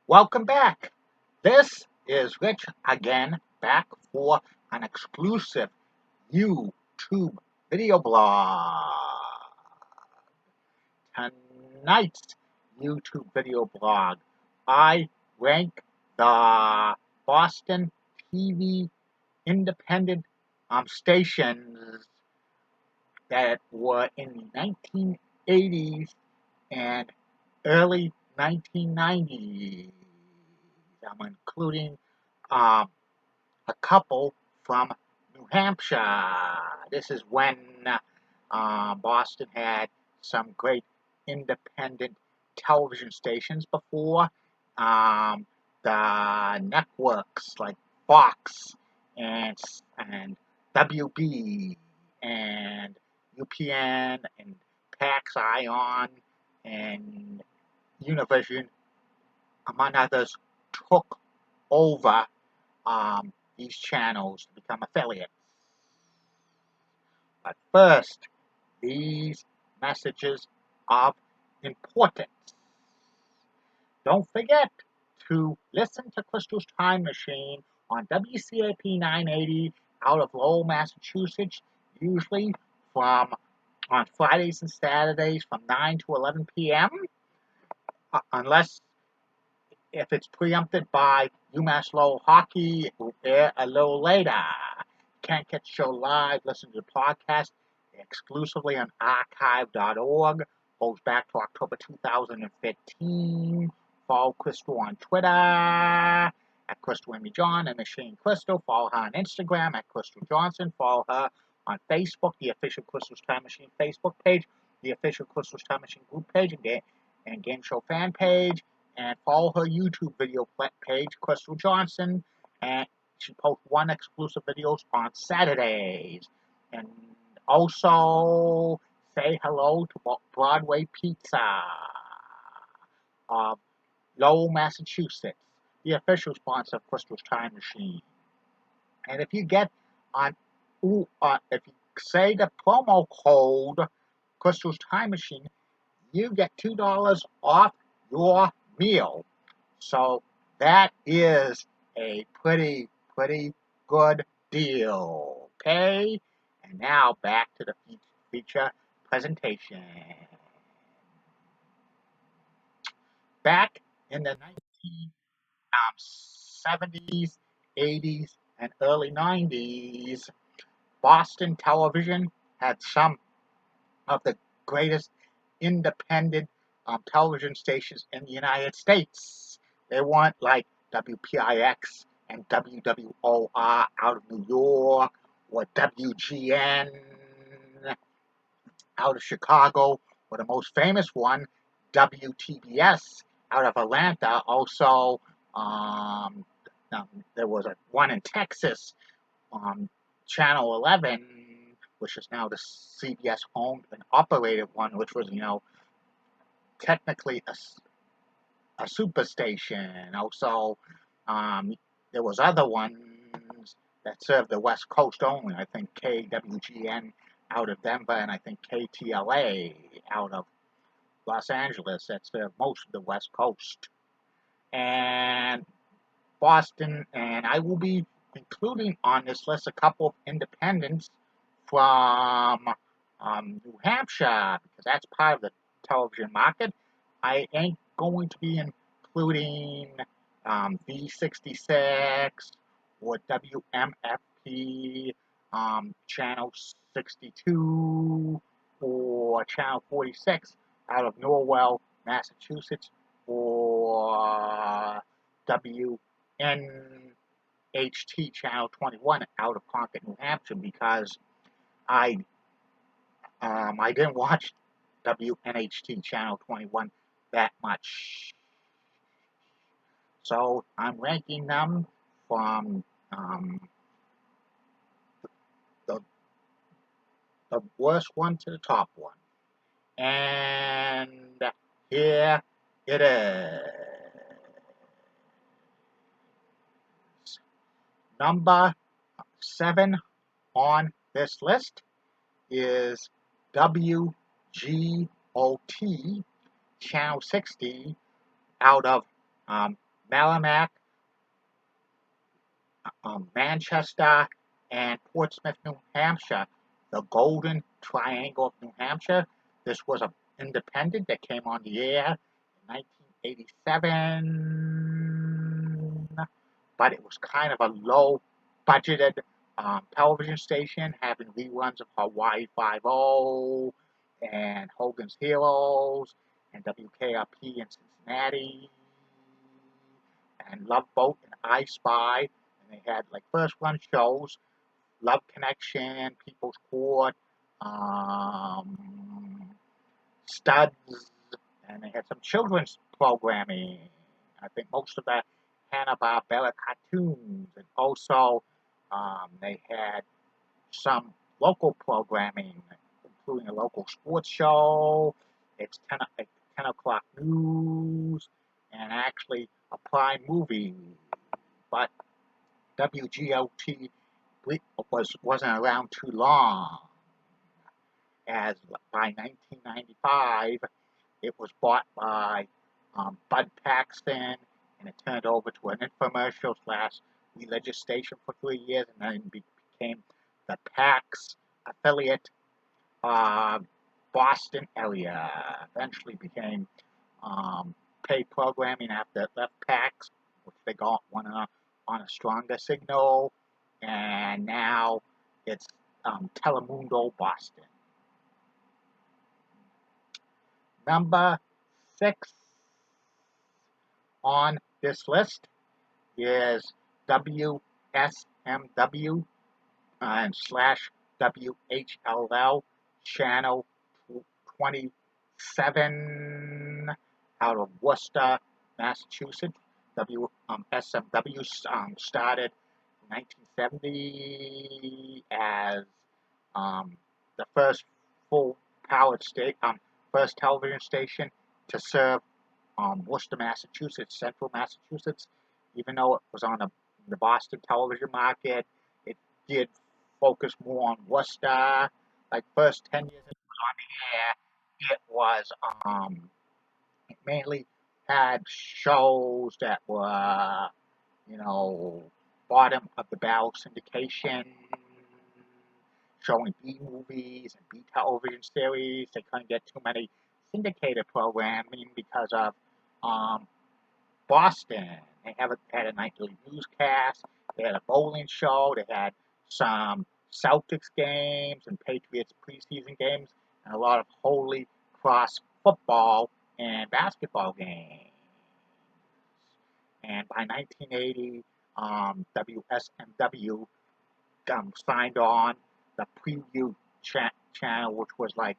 Welcome back. This is Rich again, back for an exclusive YouTube video blog. Tonight's YouTube video blog, I rank the Boston TV independent stations that were in the 1980s and early 1990s. I'm including um, a couple from New Hampshire. This is when Boston had some great independent television stations before the networks like Fox and WB and UPN and Pax Ion and Univision, among others, took over these channels to become affiliates. But first, these messages of importance. Don't forget to listen to Crystal's Time Machine on WCAP 980 out of Lowell, Massachusetts, usually from on Fridays and Saturdays from 9 to 11 p.m. Unless if it's preempted by UMass Lowell Hockey, it will air a little later. Can't catch the show live, listen to the podcast exclusively on archive.org. Goes back to October 2015. Follow Crystal on Twitter at Crystal Amy John and Machine Crystal. Follow her on Instagram at Crystal Johnson. Follow her on Facebook, the official Crystal's Time Machine Facebook page, the official Crystal's Time Machine group page, and Game Show fan page. And follow her YouTube video page, Crystal Johnson, and she posts one exclusive videos on Saturdays. And also say hello to Broadway Pizza of Lowell, Massachusetts, the official sponsor of Crystal's Time Machine. And if you get on, if you say the promo code Crystal's Time Machine, you get $2 off your meal. So that is a pretty good deal. Okay? And now back to the feature presentation. Back in the 70's, 80s, and early 90s, Boston television had some of the greatest independent television stations in the United States. They weren't like WPIX and WWOR out of New York or WGN out of Chicago, or the most famous one, WTBS out of Atlanta. Also, there was one in Texas, Channel 11, which is now the CBS owned and operated one, which was, technically a superstation. Also, there was other ones that served the West Coast only. I think KWGN out of Denver, and I think KTLA out of Los Angeles that served most of the West Coast. And Boston, and I will be including on this list a couple of independents from New Hampshire, because that's part of the television market. I ain't going to be including V66 or WMFP, Channel 62 or Channel 46 out of Norwell, Massachusetts, or WNHT Channel 21 out of Concord, New Hampshire, because I didn't watch WNHT Channel 21 that much. So I'm ranking them from the worst one to the top one. And here it is. Number 7 on this list is WGOT Channel 60 out of Merrimack, Manchester, and Portsmouth, New Hampshire, the Golden Triangle of New Hampshire. This was an independent that came on the air in 1987, but it was kind of a low-budgeted television station, having reruns of Hawaii Five-O and Hogan's Heroes and WKRP in Cincinnati and Love Boat and I Spy. And they had like first run shows, Love Connection, People's Court, Studs, and they had some children's programming. I think most of the Hanna-Barbera cartoons, and also they had some local programming, including a local sports show. It's 10 o'clock news, and actually a prime movie. But WGOT wasn't around too long, as by 1995 it was bought by Bud Paxton, and it turned over to an infomercial / religious station for 3 years, and then became the PAX affiliate, Boston area. Eventually became paid programming after it left PAX, which they got on a stronger signal, and now it's Telemundo Boston. Number 6 on this list is WSMW and / WHLL channel 27 out of Worcester, Massachusetts. WSMW started in 1970 as the first full-powered first television station to serve Worcester, Massachusetts, central Massachusetts. Even though it was on the Boston television market, it did focus more on Worcester. Like first 10 years it was on the air, it mainly had shows that were, bottom of the barrel syndication, showing B movies and B television series. They couldn't get too many syndicated programming because of Boston. They had a nightly newscast. They had a bowling show. They had some Celtics games and Patriots preseason games, and a lot of Holy Cross football and basketball games. And by 1980, WSMW signed on the preview channel, which was like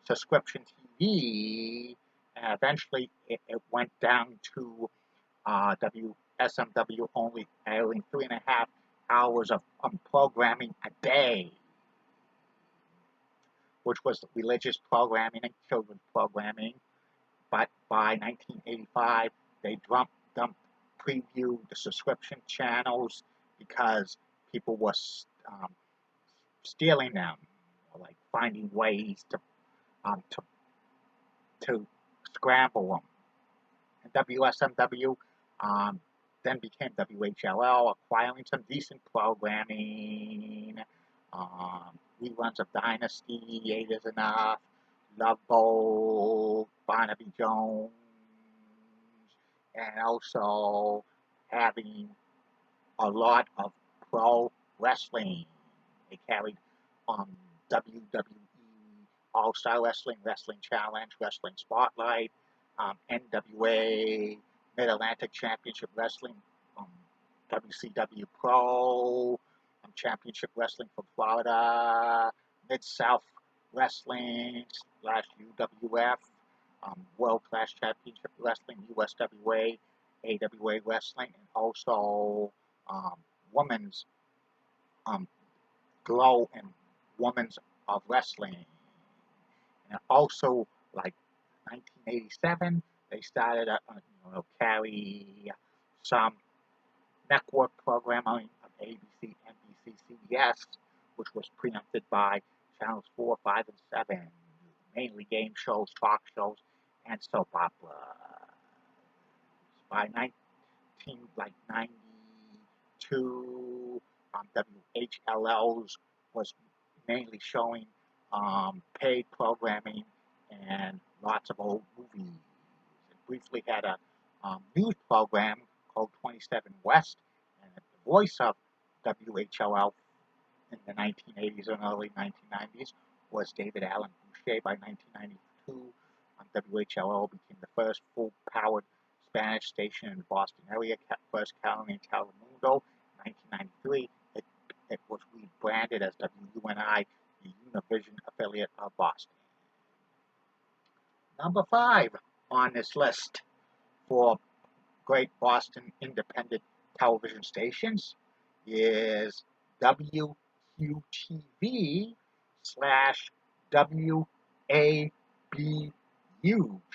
subscription TV, and eventually it went down to WSMW only airing 3.5 hours of programming a day, which was religious programming and children's programming. But by 1985, they dumped preview, the subscription channels, because people were stealing them, or like finding ways to scramble them. And WSMW then became WHLL, acquiring some decent programming, reruns of Dynasty, 8 is Enough, Love Boat, Barnaby Jones, and also having a lot of pro wrestling. They carried WWE, All-Star Wrestling, Wrestling Challenge, Wrestling Spotlight, NWA, Mid-Atlantic Championship Wrestling, WCW Pro, Championship Wrestling for Florida, Mid-South Wrestling / UWF, World Class Championship Wrestling, USWA, AWA Wrestling, and also Women's Glow and Women's of Wrestling. And also, like 1987, they started to carry some network programming of ABC, NBC, CBS, which was preempted by channels 4, 5, and 7, mainly game shows, talk shows, and soap operas. By like 92, WHLLs was mainly showing paid programming and lots of old movies. It briefly had a news program called 27 West, and the voice of WHLL in the 1980s and early 1990s was David Allen Boucher. By 1992, WHLL became the first full-powered Spanish station in the Boston area, first carrying in Telemundo. In 1993, it was rebranded as WUNI, the Univision affiliate of Boston. Number 5 on this list for great Boston independent television stations is WQTV slash WABU,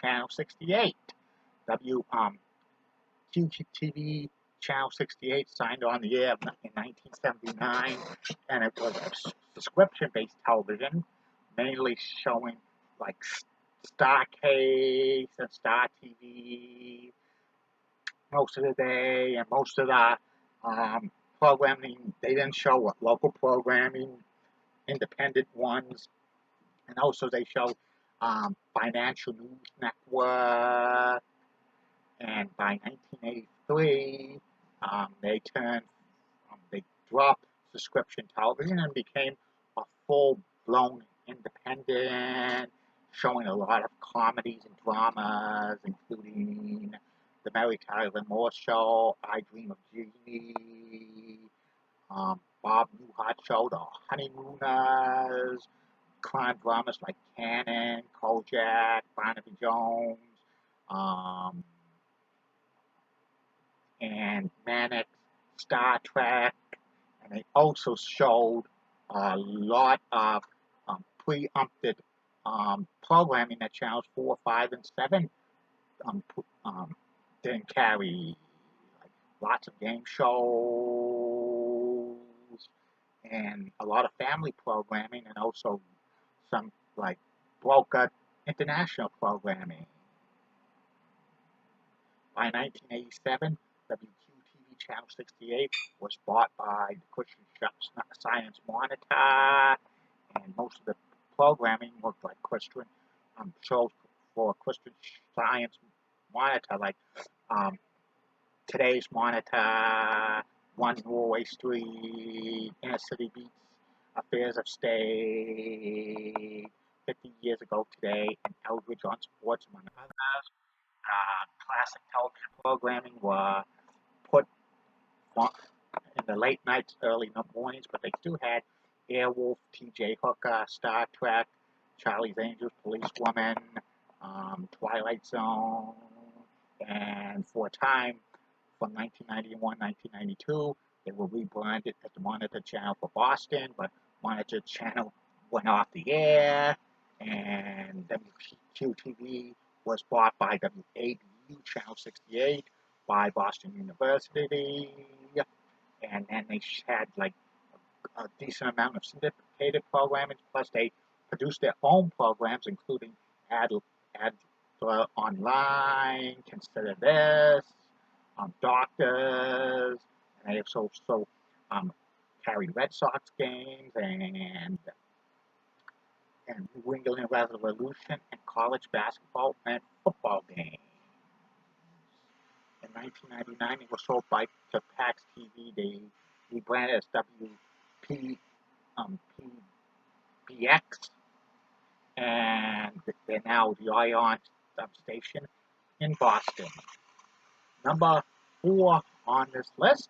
Channel 68. QTV Channel 68 signed on the air in 1979, and it was a subscription-based television, mainly showing like Starcade and Star TV most of the day, and most of the programming, they didn't show local programming, independent ones, and also they show Financial News Network. And by 1983, they dropped subscription television and became a full-blown independent, showing a lot of comedies and dramas, including The Mary Tyler Moore Show, I Dream of Jeannie, Bob Newhart Show, The Honeymooners, crime dramas like Cannon, Kojak, Barnaby Jones, and Mannix, Star Trek, and they also showed a lot of preempted programming that channels 4, 5, and 7 didn't carry. Like lots of game shows and a lot of family programming, and also some like broker international programming. By 1987, WQTV Channel 68 was bought by the Christian Science Monitor, and most of the programming looked like Christian shows for Christian Science Monitor, like Today's Monitor, One Norway Street, Inner City Beats, Affairs of State, 50 years ago today, and Eldridge on Sports, among others. Classic television programming were put on in the late nights, early mornings, but they still had Airwolf, T.J. Hooker, Star Trek, Charlie's Angels, Policewoman, Twilight Zone, and for a time, from 1991, 1992, they were rebranded as the Monitor Channel for Boston, but Monitor Channel went off the air, and WQTV was bought by WABU Channel 68 by Boston University, and then they had like a decent amount of syndicated programming, plus they produced their own programs, including Adler Online, Consider This, Doctors, and they also carried Red Sox games and New England Revolution and college basketball and football games. In 1999, it was sold to PAX TV. They rebranded as PBX, and they're now the Ion station in Boston. Number 4 on this list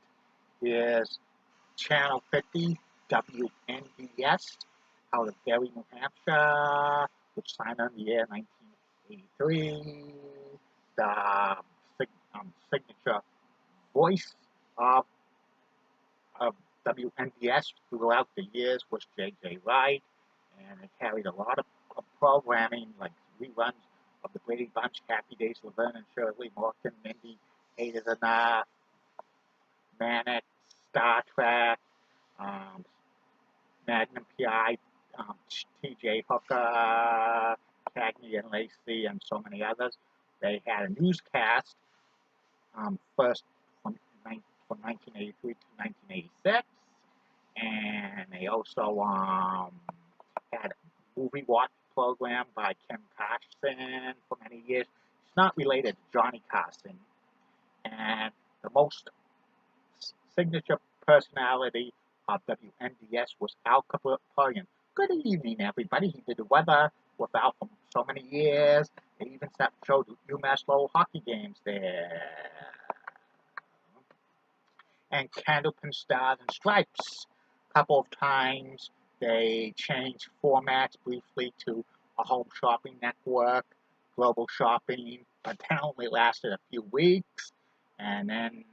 is Channel 50, WNBS, out of Derry, New Hampshire, which signed on the air in 1983. The signature voice of WNBS throughout the years was J.J. Wright, and it carried a lot of programming like reruns of the Brady Bunch, Happy Days, Laverne and Shirley, Mork and Mindy, Eight is Enough, Mannix, Star Trek, Magnum PI, T.J. Hooker, Cagney and Lacey, and so many others. They had a newscast first from from 1983 to 1986, and they also had a movie watch program by Kim Carson for many years. It's not related to Johnny Carson, and the most signature personality of WNDS was Al Caparian. Good evening, everybody. He did the weather with Al for so many years. They even showed UMass Lowell hockey games there. And Candlepin Stars and Stripes. A couple of times they changed formats briefly to a home shopping network, global shopping, but that only lasted a few weeks. And then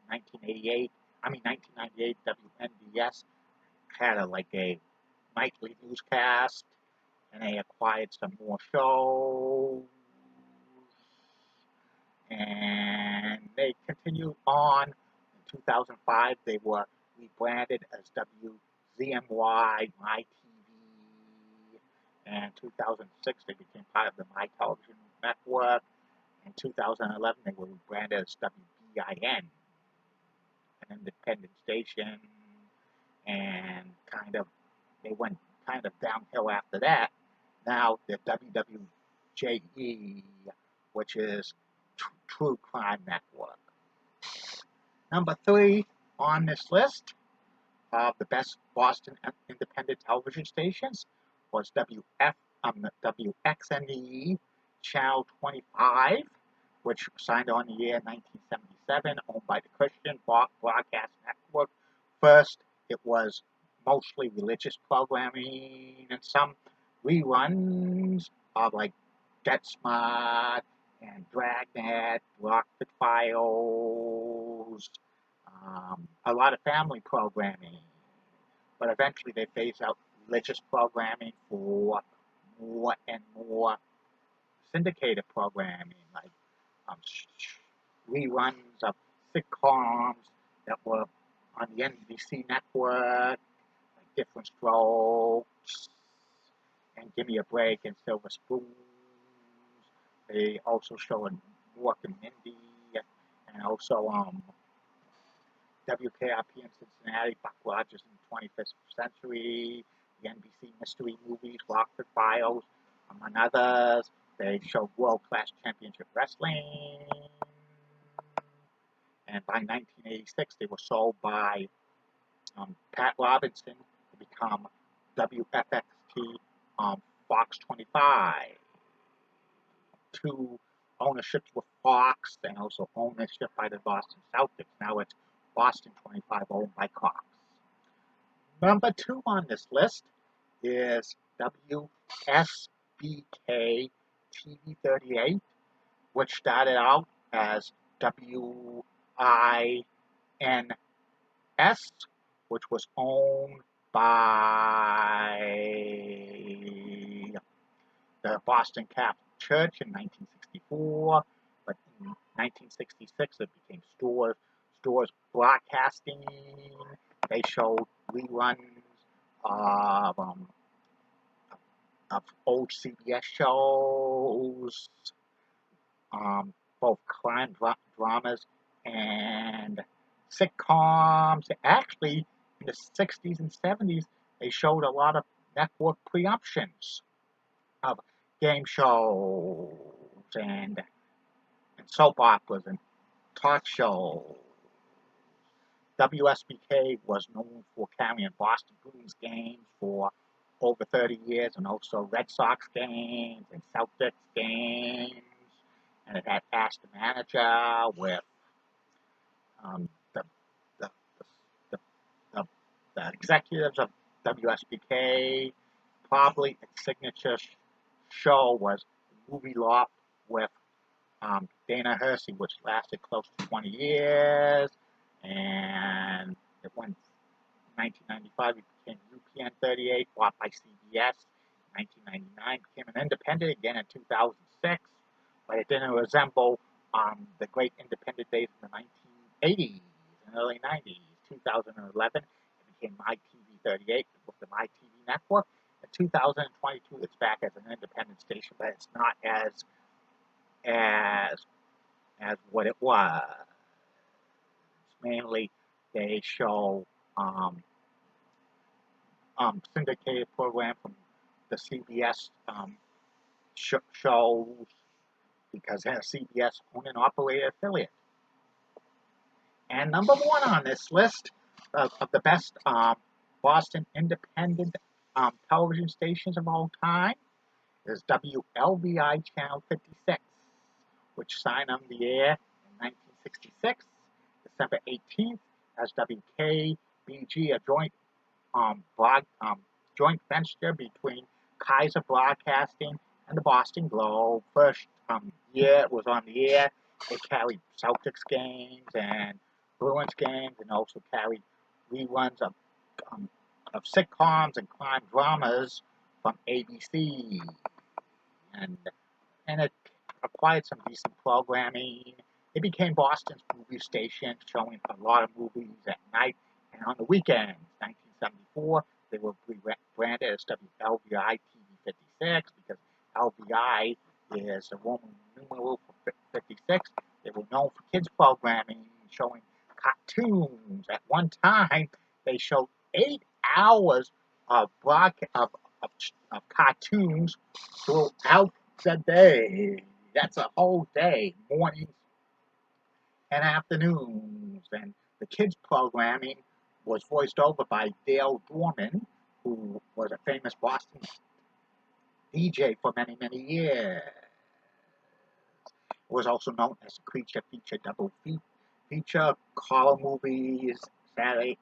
1998, WNDS had a nightly newscast, and they acquired some more shows, and they continued on. In 2005, they were rebranded as WZMY My TV, and 2006 they became part of the My Television Network. In 2011, they were rebranded as WBIN, an independent station, and they went kind of downhill after that. Now they're WWJE, which is True Crime Network. Number 3 on this list of the best Boston independent television stations was WXNE Channel 25, which signed on in the year 1977, owned by the Christian Broadcast Network. First, it was mostly religious programming and some reruns of Get Smart and Dragnet, Rockford Files, a lot of family programming. But eventually they phased out religious programming for more and more syndicated programming, reruns of sitcoms that were on the NBC network, like Different Strokes and Give Me a Break and Silver Spoons. They also showed Mork and Mindy, and also WKRP in Cincinnati, Buck Rogers in the 25th Century, the NBC Mystery Movies, Rockford Files, among others. They showed World Class Championship Wrestling, and by 1986 they were sold by Pat Robinson to become WFXT Fox 25. Two ownerships with Fox and also ownership by the Boston Celtics. Now it's Boston 25 owned by Cox. Number 2 on this list is WSBK TV 38, which started out as WINS, which was owned by the Boston Catholic Church in 1964, but in 1966 it became Stores Broadcasting. They showed reruns of old CBS shows, both crime dramas and sitcoms. Actually, in the 60s and 70s, they showed a lot of network preemptions of game shows and soap operas and talk shows. WSBK was known for carrying Boston Bruins games for over 30 years, and also Red Sox games and Celtics games. And it had Ask the Manager with the, the, the, the executives of WSBK. Probably its signature show was Movie Loft with Dana Hersey, which lasted close to 20 years, and it went in 1995. It became UPN 38, bought by CBS. In 1999, became an independent again in 2006, but it didn't resemble the great independent days in the 1980s and early 90s. 2011, it became My TV 38 with the My TV network. In 2022, it's back as an independent station, but it's not as what it was. mainly they show syndicated program from the CBS shows because they're CBS owned and operated affiliate. And number one on this list of the best Boston independent television stations of all time is WLBI Channel 56, which signed on the air in 1966. December 18th, as WKBG, a joint venture between Kaiser Broadcasting and the Boston Globe. First year it was on the air, it carried Celtics games and Bruins games, and also carried reruns of sitcoms and crime dramas from ABC. And and it acquired some decent programming. It became Boston's movie station, showing a lot of movies at night and on the weekends. 1974, they were rebranded as WLVI TV 56 because LVI is a Roman numeral for 56. They were known for kids programming, showing cartoons. At one time, they showed 8 hours of of cartoons throughout the day. That's a whole day, mornings and afternoons. And the kids' programming was voiced over by Dale Dorman, who was a famous Boston DJ for many, many years. It was also known as a creature feature double feature, color movies, Saturday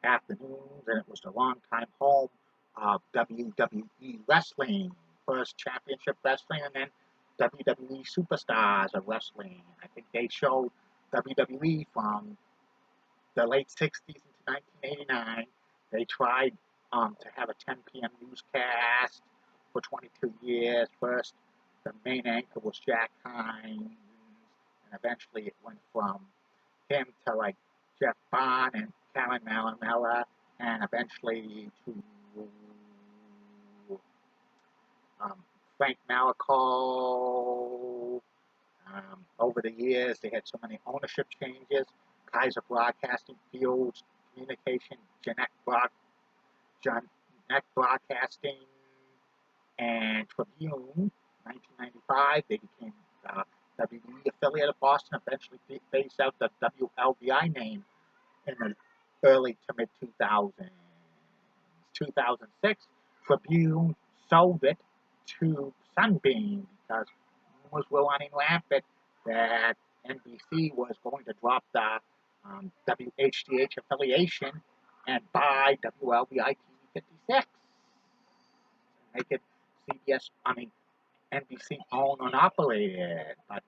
afternoons, and it was the longtime home of WWE wrestling, first championship wrestling, and then WWE superstars of wrestling. I think they showed WWE from the late 60s into 1989. They tried to have a 10 p.m. newscast for 22 years. First, the main anchor was Jack Hines, and eventually it went from him to like Jeff Bond and Karen Malamella, and eventually to Frank Malaco. Over the years, they had so many ownership changes. Kaiser Broadcasting, Fields Communication, Jeanette Broadcasting, and Tribune. 1995, they became WBE affiliate of Boston, eventually phased out the WLBI name in the early to mid 2000s. 2006, Tribune sold it to Sunbeam because rumors were running rampant that NBC was going to drop the WHDH affiliation and buy WLBI TV 56, make it NBC owned and operated. But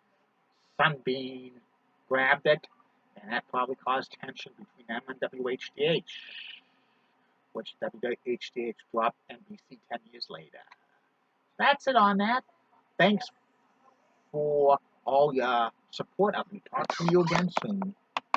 Sunbeam grabbed it, and that probably caused tension between them and WHDH, which WHDH dropped NBC 10 years later. That's it on that. Thanks for all your support. I'll be talking to you again soon.